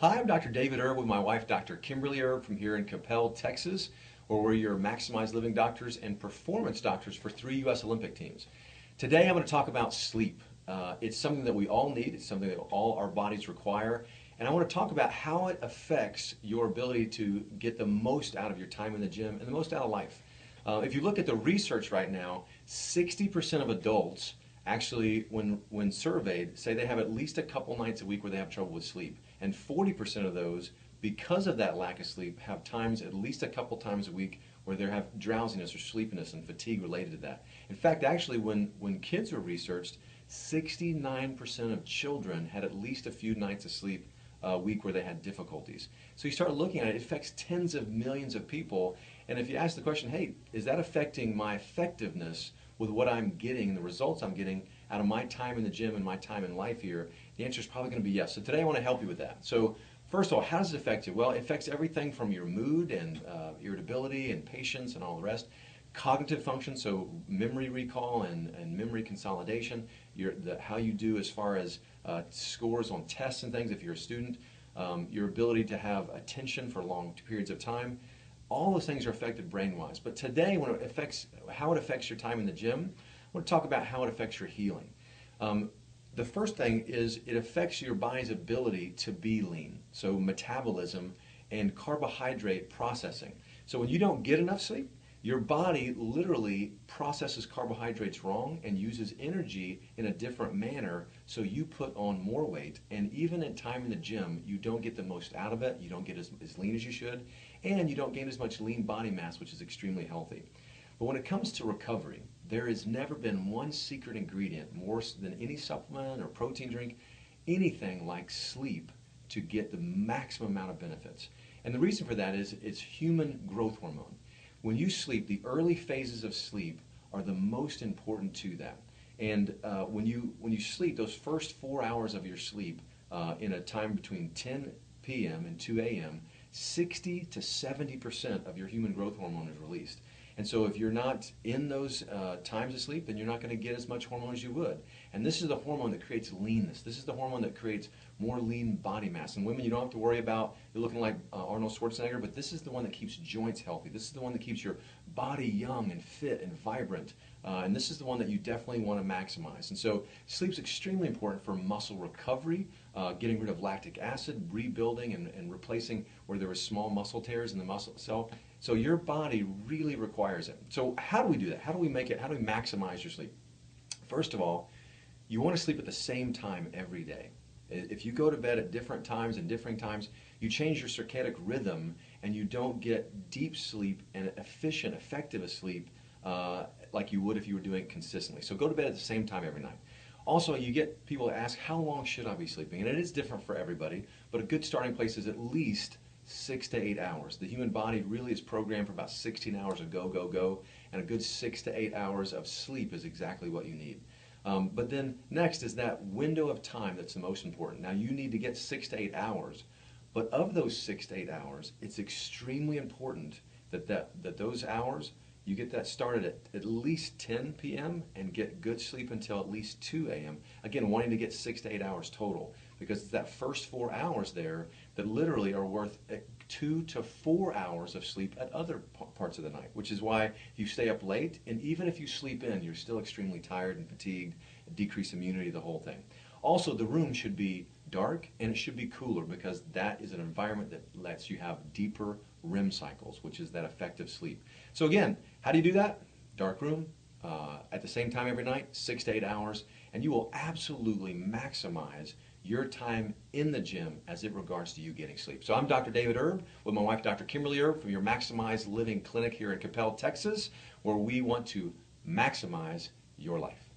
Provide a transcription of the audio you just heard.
Hi, I'm Dr. David Erb with my wife, Dr. Kimberly Erb, from here in Coppell, Texas, where we're your maximized living doctors and performance doctors for 3 U.S. Olympic teams. Today I'm going to talk about sleep. It's something that we all need, it's something that all our bodies require, and I want to talk about how it affects your ability to get the most out of your time in the gym and the most out of life. If you look at the research right now, 60% of adults actually, when surveyed, say they have at least a couple nights a week where they have trouble with sleep. And 40% of those, because of that lack of sleep, have times at least a couple times a week where they have drowsiness or sleepiness and fatigue related to that. In fact, actually, when kids were researched, 69% of children had at least a few nights of sleep a week where they had difficulties. So you start looking at it, it affects tens of millions of people. And if you ask the question, hey, is that affecting my effectiveness with what I'm getting and the results I'm getting out of my time in the gym and my time in life here, the answer is probably going to be yes. So today I want to help you with that. So first of all, how does it affect you? Well, it affects everything from your mood and irritability and patience and all the rest. Cognitive function, so memory recall and memory consolidation, how you do as far as scores on tests and things if you're a student, your ability to have attention for long periods of time. All those things are affected brain-wise. But today, how it affects your time in the gym, I want to talk about how it affects your healing. The first thing is it affects your body's ability to be lean, so metabolism and carbohydrate processing. So when you don't get enough sleep, your body literally processes carbohydrates wrong and uses energy in a different manner, so you put on more weight. And even at time in the gym, you don't get the most out of it, you don't get as lean as you should, and you don't gain as much lean body mass, which is extremely healthy. But when it comes to recovery, there has never been one secret ingredient more than any supplement or protein drink, anything like sleep, to get the maximum amount of benefits. And the reason for that is it's human growth hormone. When you sleep, the early phases of sleep are the most important to that. And when you sleep, those first 4 hours of your sleep in a time between 10 p.m. and 2 a.m., 60 to 70% of your human growth hormone is released. And so if you're not in those times of sleep, then you're not going to get as much hormone as you would. And this is the hormone that creates leanness. This is the hormone that creates more lean body mass. And women, you don't have to worry about you're looking like Arnold Schwarzenegger, but this is the one that keeps joints healthy. This is the one that keeps your body young and fit and vibrant. And this is the one that you definitely want to maximize. And so sleep's extremely important for muscle recovery, getting rid of lactic acid, rebuilding and replacing where there were small muscle tears in the muscle cell. So your body really requires it. So how do we do that? How do we make it? How do we maximize your sleep? First of all, you want to sleep at the same time every day. If you go to bed at different times and differing times, you change your circadian rhythm and you don't get deep sleep and efficient, effective sleep like you would if you were doing it consistently. So go to bed at the same time every night. Also, you get people to ask, how long should I be sleeping? And it is different for everybody, but a good starting place is at least 6 to 8 hours. The human body really is programmed for about 16 hours of go, go, go, and a good 6 to 8 hours of sleep is exactly what you need. But then next is that window of time that's the most important. Now you need to get 6 to 8 hours, but of those 6 to 8 hours, it's extremely important that those hours, you get that started at least 10 p.m. and get good sleep until at least 2 a.m. Again, wanting to get 6 to 8 hours total, because it's that first 4 hours there that literally are worth 2 to 4 hours of sleep at other parts of the night, which is why you stay up late, and even if you sleep in, you're still extremely tired and fatigued, decreased immunity, the whole thing. Also, the room should be dark and it should be cooler, because that is an environment that lets you have deeper REM cycles, which is that effective sleep. So again, how do you do that? Dark room, at the same time every night, 6 to 8 hours, and you will absolutely maximize your time in the gym as it regards to you getting sleep. So I'm Dr. David Erb with my wife, Dr. Kimberly Erb, from your Maximized Living Clinic here in Coppell, Texas, where we want to maximize your life.